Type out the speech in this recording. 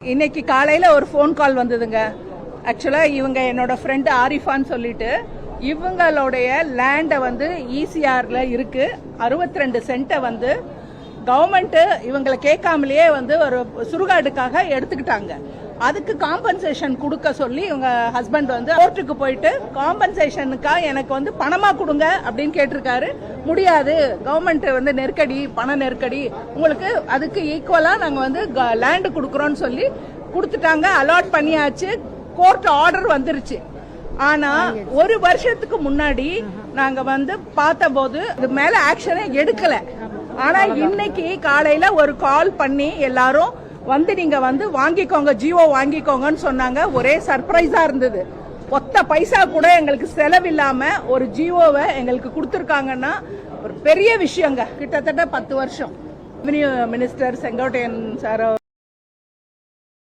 இன்னைக்கு காலையில ஒரு ஃபோன் கால் வந்ததுங்க. ஆக்சுவலா இவங்க என்னோட ஃப்ரெண்ட் ஆரிஃபான்னு சொல்லிட்டு இவங்களுடைய லேண்டை வந்து ஈசிஆர்ல இருக்கு 62 சென்ட்டை வந்து கவர்மெண்ட் இவங்களை கேட்காமலேயே வந்து ஒரு சுடுகாடுக்காக எடுத்துக்கிட்டாங்க. அதுக்கு காம்பன்சேஷன் கொடுக்க சொல்லி இவங்க ஹஸ்பண்ட் வந்து கோர்ட்டுக்கு போயிட்டு காம்பன்சேஷனுக்கா எனக்கு வந்து பணமா கொடுங்க அப்படின்னு கேட்டிருக்காரு. முடியாது, கவர்மெண்ட் வந்து நெருக்கடி, பண நெருக்கடி, உங்களுக்கு அதுக்கு ஈக்குவலா நாங்க வந்து லேண்ட் கொடுக்கறோம்னு சொல்லி கொடுத்துட்டாங்க. அலாட் பண்ணியாச்சு, கோர்ட் ஆர்டர் வந்துருச்சு. ஆனா ஒரு வருஷத்துக்கு முன்னாடி நாங்க வந்து பார்த்தபோது இது மேல ஆக்ஷனே எடுக்கல. ஆனா இன்னைக்கு காலையில ஒரு கால் பண்ணி எல்லாரும் வந்து நீங்க வந்து வாங்கிக்கோங்க, ஜியோ வாங்கிக்கோங்கன்னு சொன்னாங்க. ஒரே சர்ப்ரைஸா இருந்தது. ஒத்த பைசா கூட எங்களுக்கு செலவில்லாம ஒரு ஜியோவை எங்களுக்கு கொடுத்துருக்காங்கன்னா ஒரு பெரிய விஷயங்க. கிட்டத்தட்ட 10 வருஷம் ரெவென்யூ மினிஸ்டர் செங்கோட்டையன் சார்